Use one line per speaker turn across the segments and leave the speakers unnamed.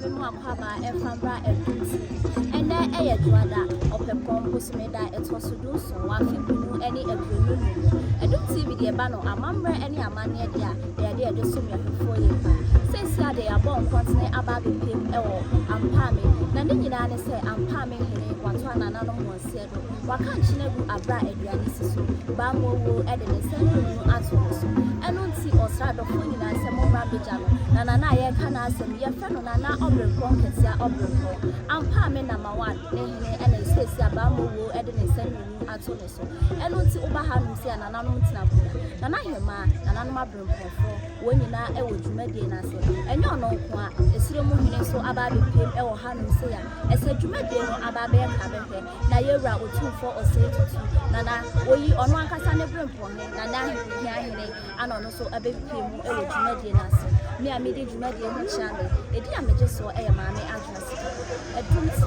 Kwaba efambra edunti ene eye duada opepom kusumeda etosudu so wafibunu eni edunu edunti bi de ba no amamre eni amane de a de edesum yafefo yepa sensia de abon kontine aba bepem ewo ampame na ne nyina ne se ampame hene wato anana no monse do waka nchinagu abra aduane siso ba mowo ede ne senu ato so eno nti osrado fo nyina se momra beja no na nana ye kana asem ye fe no nana obrenkon ketia obrenko ampame number 1 ne hene ene sesi aba mowo ede ne senu ato ne so eno nti oba ha no se nana no ntina buda nana hema nana no mabrenkofo wo nyina ewo dwumadie na se enye ono nko a esire mu hene so aba bepem ewo ha no se ya ese dwumadie no aba be ka behwe na yewura otumfo osetutu nana oyi ono ankasa ne brempo he nana hia hene ano no so abepem ewo dwumadie na se me a me de dwumadie ho channel edi a meje so e maame adresse edumti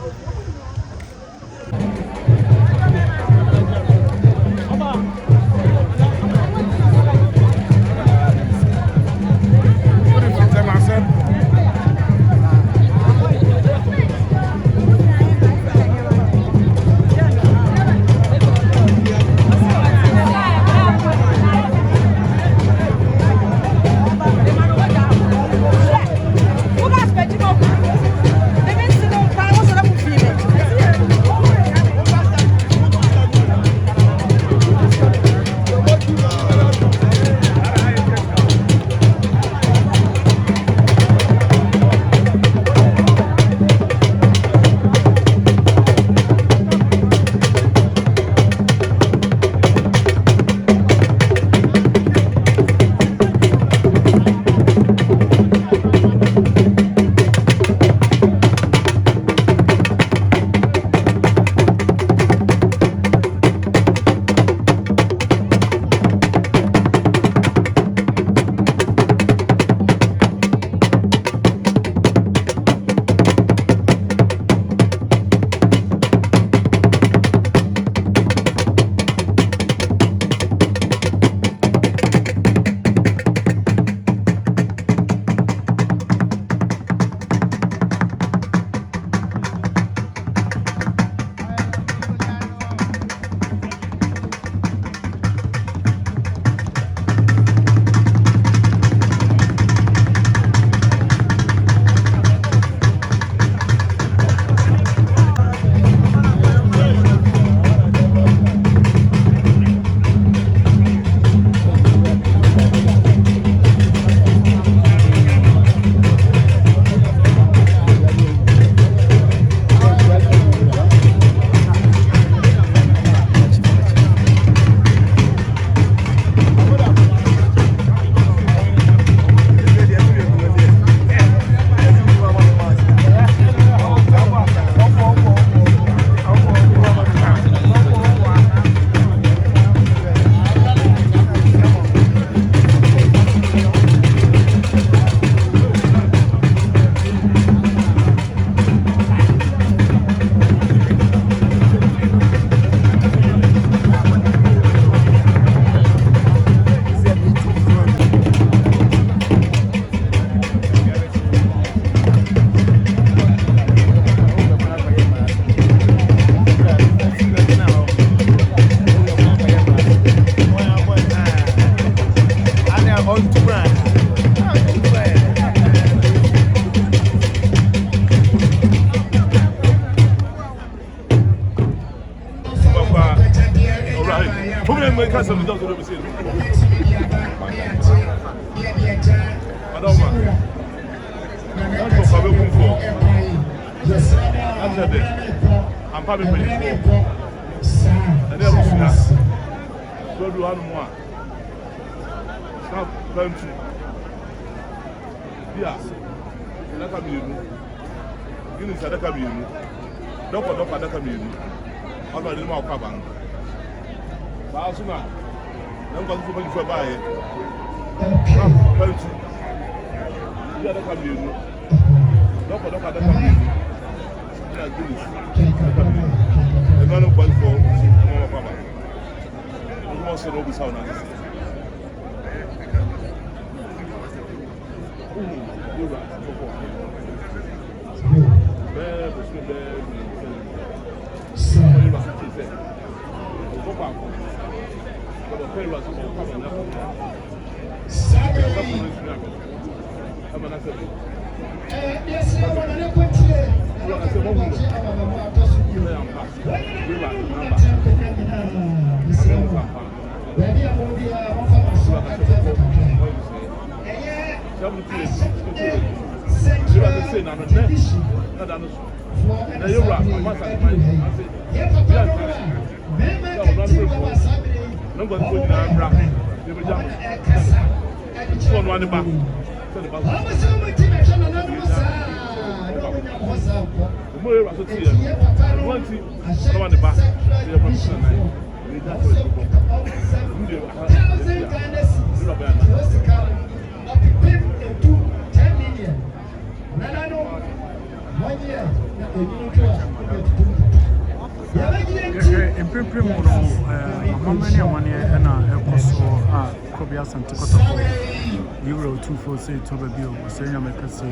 Euro 246 Tobabio, Senior Macassi,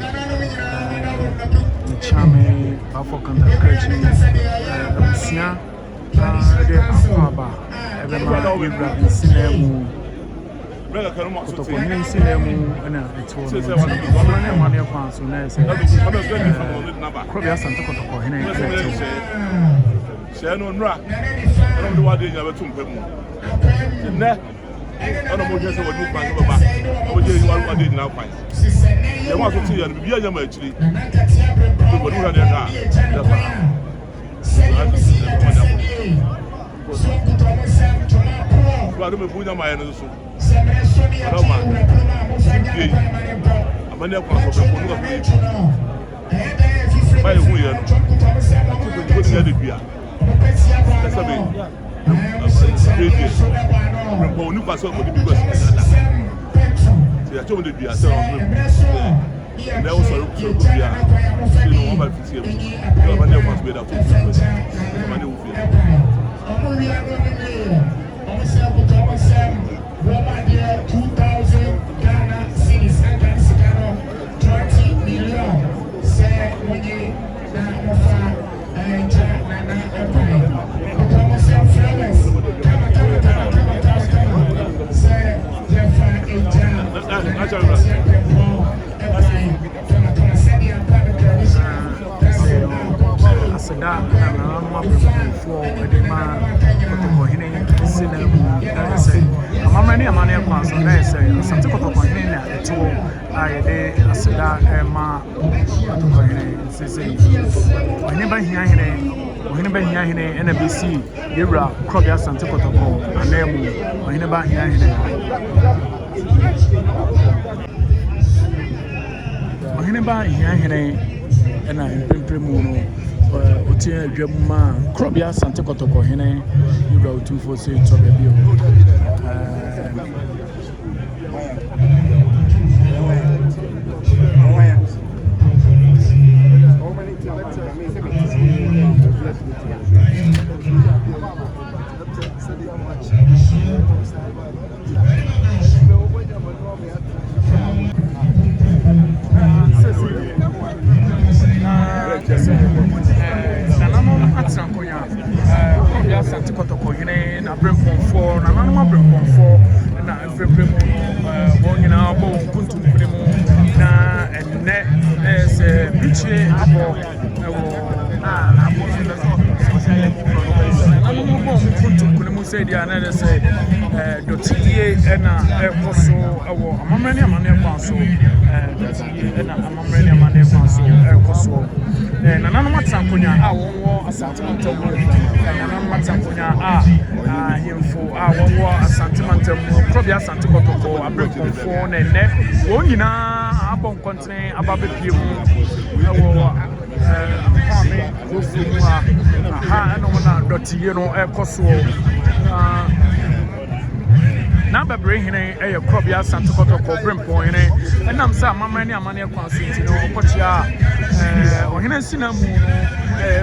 the Chame, Bafokanda Kirchin, Lucia, the Aquaba, Everma, Ibra, Sinemu, Cotoconin Sinemu, and it was one year pounds, so nice. Crobia Santa Cotoco,
Shannon Rack, I don't know what they never took them. I don't know what you find about. I would tell you what I did now. They want to see you and be a young actually. But you had their car. I don't put on my energy. I don't mind. I'm an aircraft of the by who you are. Put the other beer. That's a bit. When you pass over the biggest, they are told to be a cell of them. And they also look so good. You know, about 50 years. You have never must be able NBC, Yura, Crobia Santa Cotoco, and Nemu, or Hinaba Hine. Hinaba Hine, and I Primuno, Utia Jemma, Crobia Santa Cotoco, Hine, Euro 246 Tobabio. Another say, Dotier and Coso, a Mamania Mania Paso, and a Mamania Mania Paso, Coso, and another Matsampunia, our a sentimental, and another Matsampunia, him for our war, a sentimental, probably a Santicoco, a break on phone and net, Wonina, upon continent, about the few. Number bringing a Crobia Santa Cotoco Brimpoint, and I'm some many ammonia constant, you know, Pochia, or Hinasina,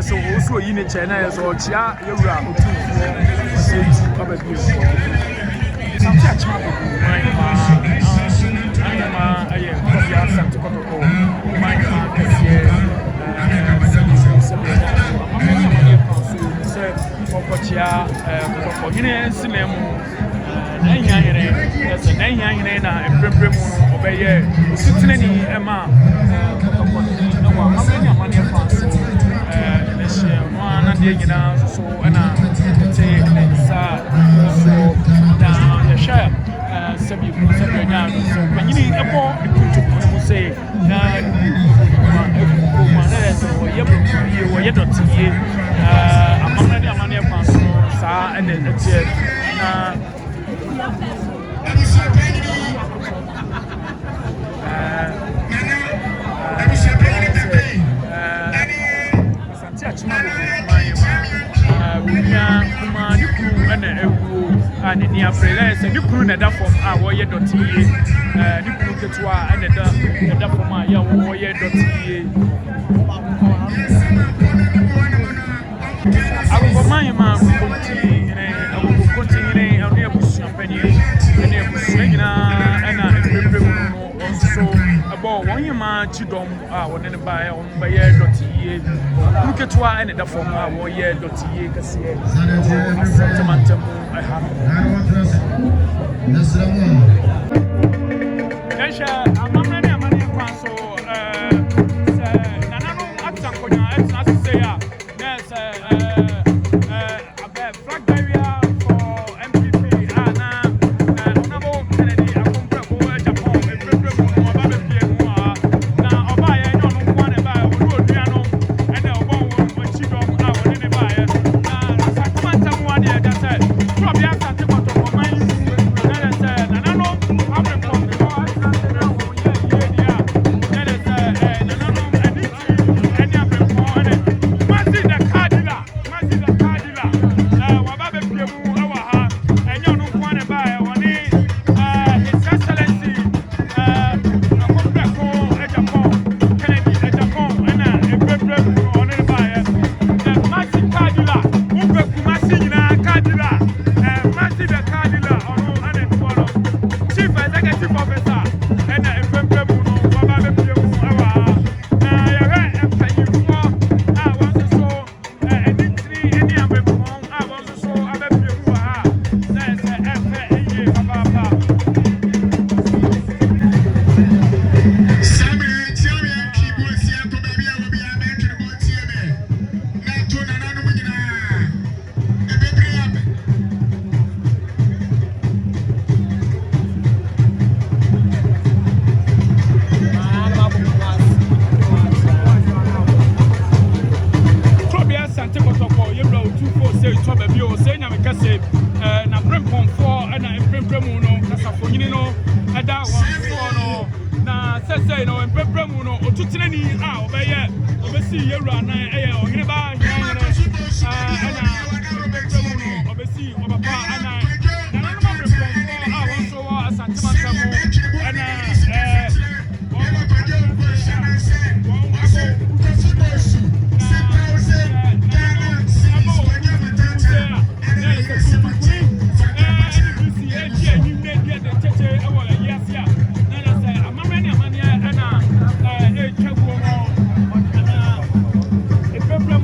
so also unit channels or Chia, Yura, 246 of a view. Some catch my Crobia Santa Cotoco, my ɔhene sinemu na hihahene ɛsɛ na hihahene na mprempren mu no ɔbɛyɛ ositene ni ɛma kɔtɔkɔtɔ ɛwɔ amamani amane fa so na hyɛ no ana deɛ nyinaa so ɛna te ne nsa so na yɛhwɛ sɛbi mu sɛbi nya no so panyini ɛbɔ ekutuku no mu sɛ na wɔyɛ dɔteɛ amamani amane fa so saa ɛna ɛteɛ na asante achimano kuma ne kuru ɛna ɛwuo a ne ni afrɛ sɛ ne kuru na ɛda fam a wɔyɛ dɔteɛ ne kuru ketewa ɛna ɛda fam a yɛ wɔyɛ dɔteɛ agogɔman ma konti ne ɛno yɛ busua panyin ɛna busua nyinaa ɛna mprempren mu no wɔn nso ɛbɔ wɔn yɛma kyidɔm a wɔde ne baeɛ wɔn bɛyɛ dɔteɛ kuru ketewa ɛna ɛda fam a wɔyɛ dɔteɛ kɛseɛ asɛntemantam ɛha yɛhyɛ amammerɛ ne amane kwan so sɛ nananom ata nkonnwa ɛtena ase sɛ a na sɛ flag barrier for MPP na Honorable Kennedy Akompreko Japan mprempren mu no ɔba bɛpie mu a na ɔba yɛ nyɛ ɔno nko ne ba ɔno odua no ɛna ɔbɔ wɔn akyidɔm a wɔde ne baeɛ na asakɔmanta mu adeɛ ɛda sɛ trɔbe asante kɔtɔkɔman yi na ɛdɛ sɛ nananom abrepɔm ne hɔ asante na wɔn yɛ yie ni a na ɛdɛ sɛ nananom ani ti ɛne abrepɔm ɛne masi the cardinal waba bɛpie mu ɛwɔ ha ɛnyɛ ɔno nko ne baeɛ wɔne His Excellency Akompreko Japan Kennedy Japan ɛna mprempren mu no ɔne ne baeɛ masi cardinal wobɛku masi nyinaa cardinal masi the cardinal ɔno ɛne ntoɔ no Chief Executive Officer ɛna mprempren mu no waba bɛpie mu ɛwɔ ha na yɛhwɛ mpanyinfoɔ a wɔn nso so ɛni tiri ɛne abrepɔn a wɔn nso so abɛpie mu wɔ ha na ɛsɛ ɛfɛ ɛyie papaapa. Asante kɔtɔkɔ yɛwura otufo sɛ itɔ baabi o sɛ nyame kɛse na prempɔmfoɔ ɛna mprempren mu no kasafonyini no ɛda wɔn soɔ no na sɛsɛi no mprempren mu no otutenani a ɔbɛsi yɛwura nan ɛyɛ ɔhene ba hihahene ɛna mprempren mu no ɔbɛsi ɔbapa ana nananom abrepɔmfoɔ a wɔn nso wɔ asantemanta mu ɛna Problem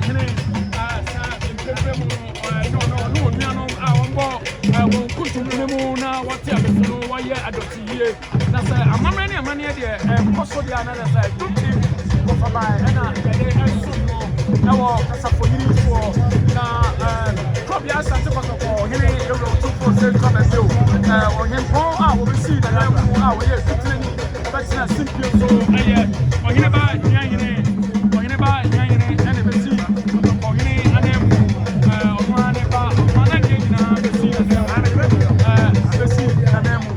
hene saa mpɛmpɛ mu no nuanom a wɔmbɔ wɔn kuntum mu na wɔte abɛfu no wɔyɛ adɔte yie na sɛ amammerɛ ne amanneɛ deɛ ɛkɔ so deɛ ana sɛ dumti wɔfabae ɛna yɛde ɛsom no ɛwɔ kasafonyinifoɔ na kɔbea asante kɔtɔkɔ hene ɛwurɛ ɔtumfoɔ sɛ ntɔbɛsɛ o ɔhempɔn a wɔbɛsii nana mu a wɔyɛ fitirani bɛtena simpie so ɛyɛ ɔhene ba nyahene ɛne bɛsi ɔhene anam ɔno ane ba ɔno anandeɛ nyinaa bɛsi nanam mu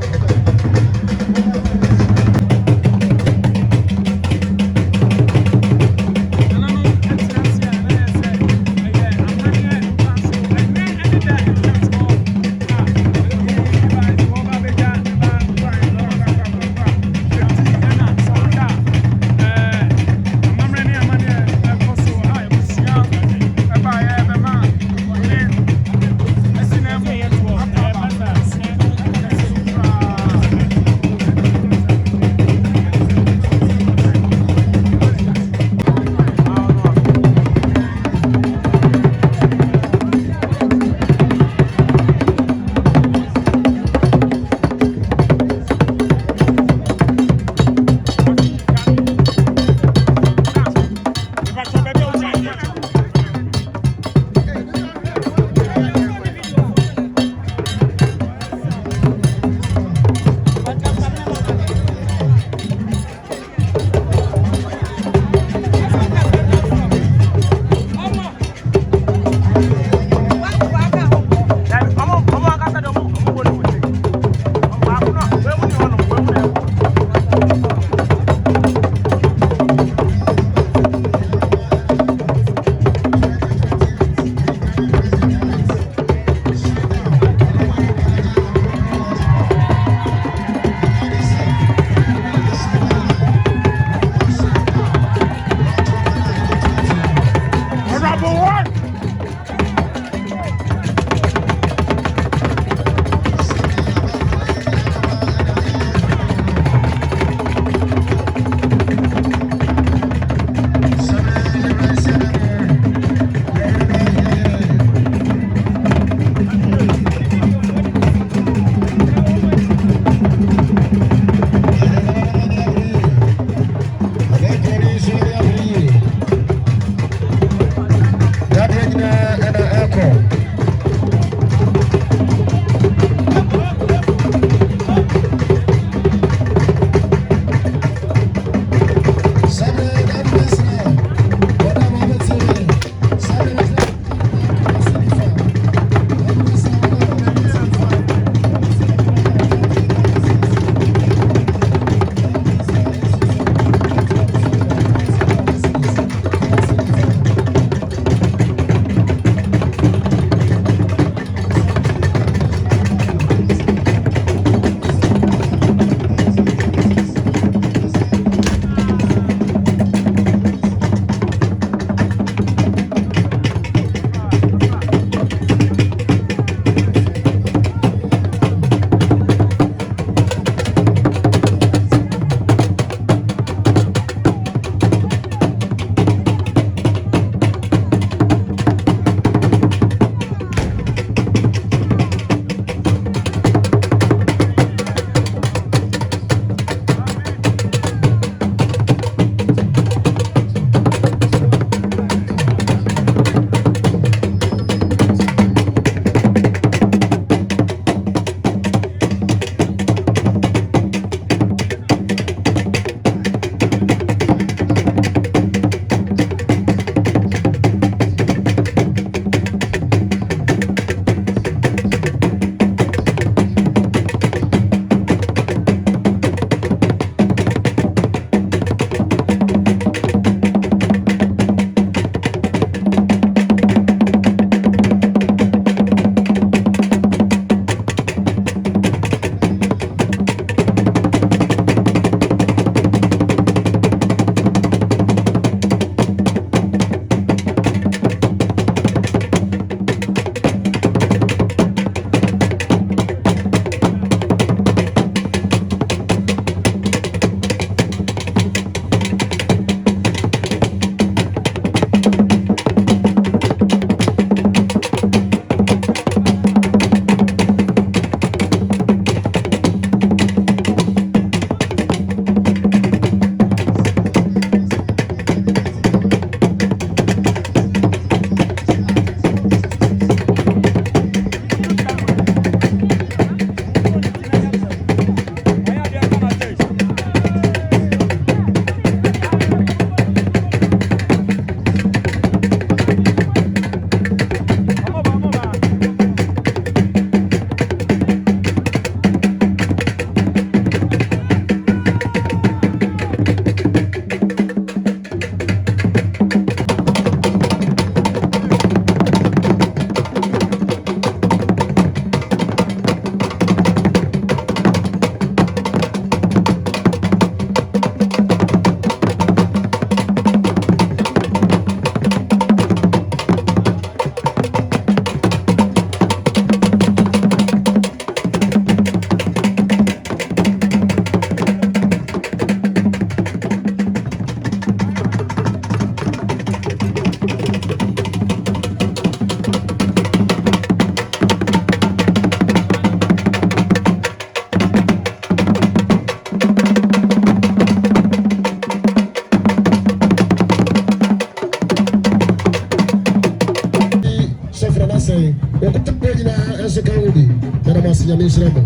nyame nhyira mo.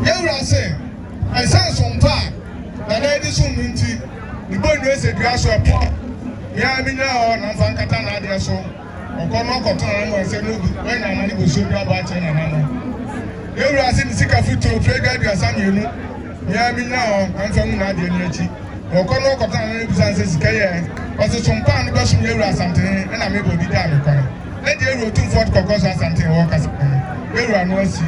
Yewura say, I saw some time. That I did some minty. The boy knows a grass or pot. Yeah, I mean, now I'm from Katana, dear so. Or Cono Cotton, and said, when I'm going to show you about it. Yewura say, the sick of food to trigger your son, you know. Yeah, I mean, now I'm from Nadia. Or Cono Cotton, and says, Kaya, was it some pound because Yewura something, and I'm able to be done. Let the road to Fort Cocos or something, workers. Yewura no see,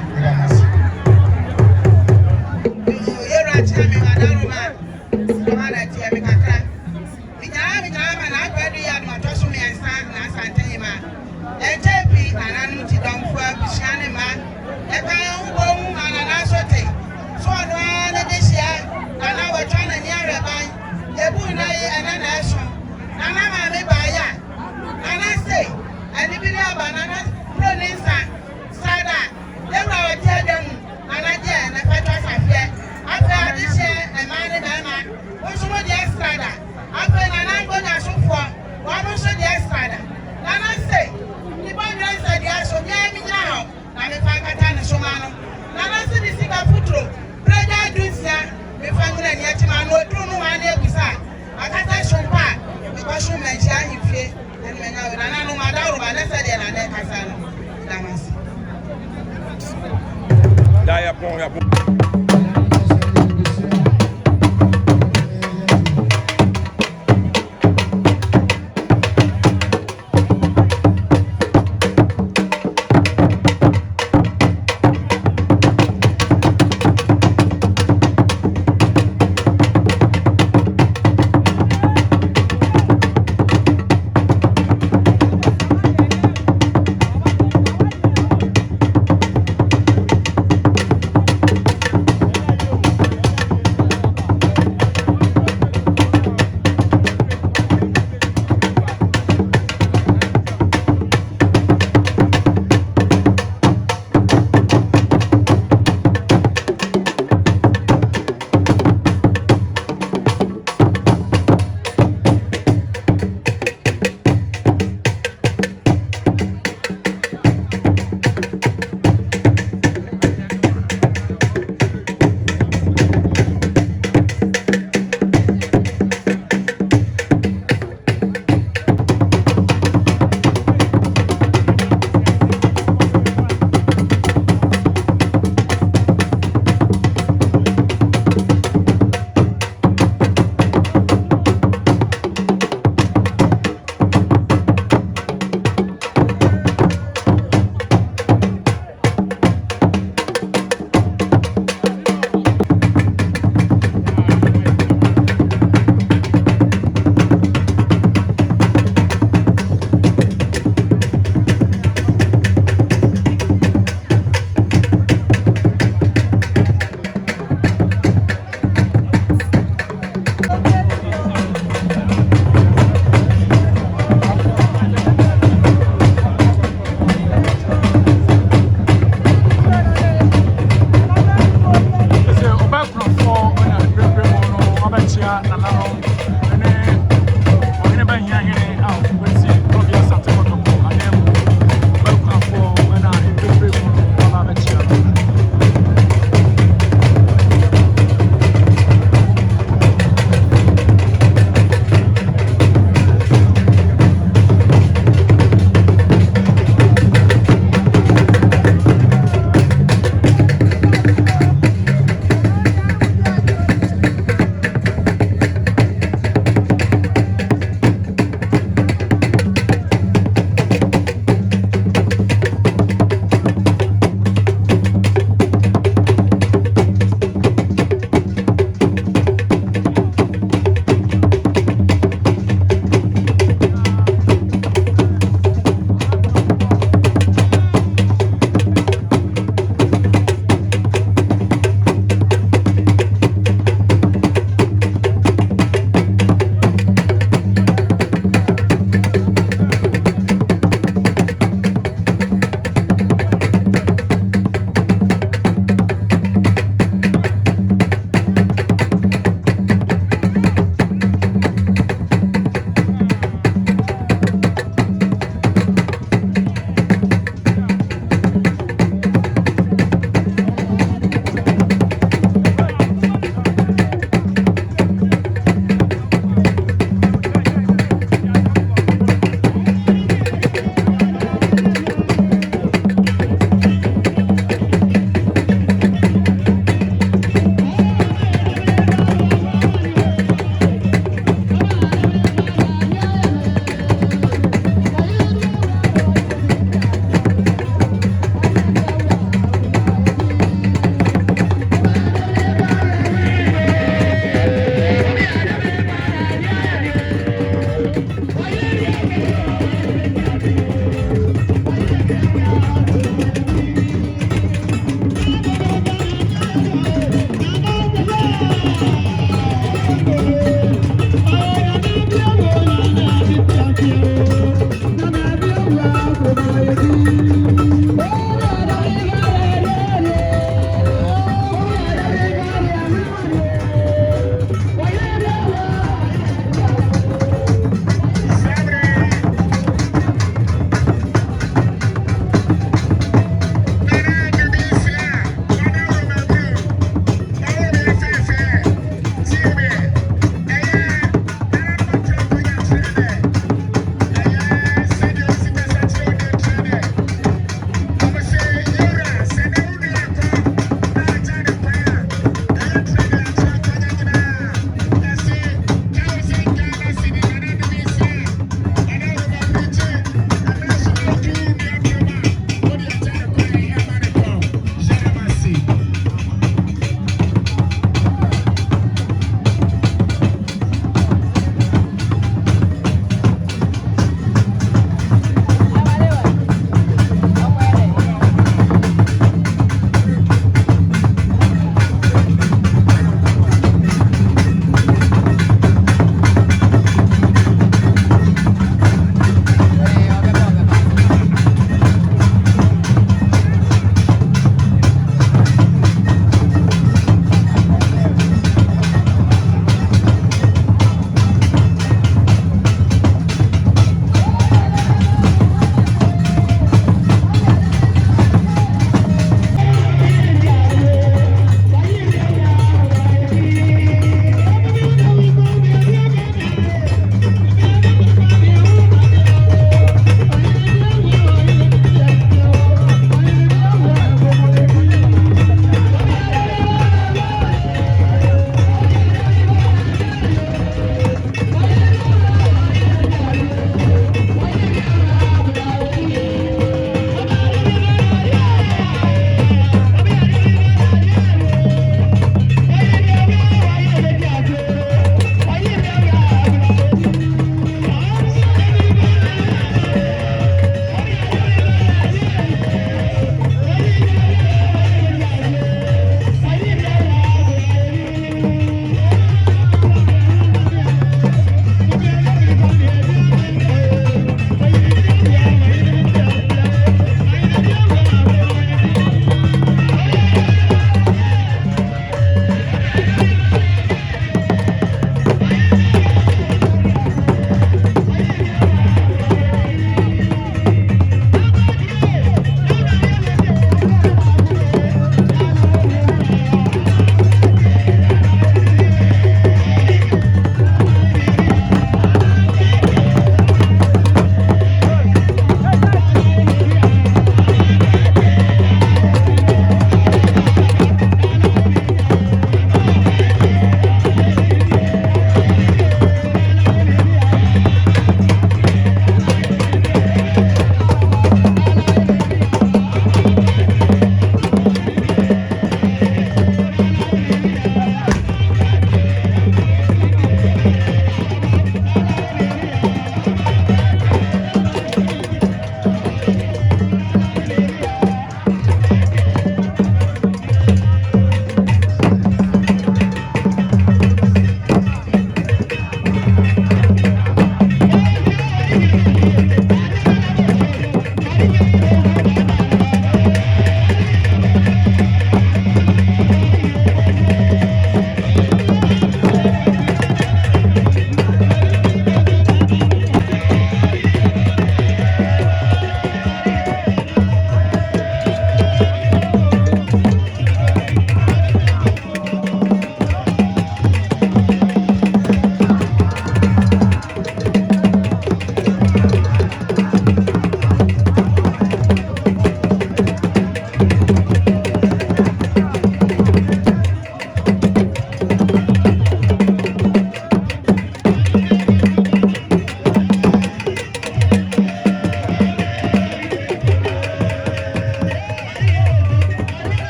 Tell me, Madame, tell me, Kaka. And I read the other to me and Santana. And tell me, and I know to don't work, Shanima. And I own home and I saw it. So I know this year, and I was trying to near a buy. The Buna and an action. And I'm a buyer. And I say, and if you have banana.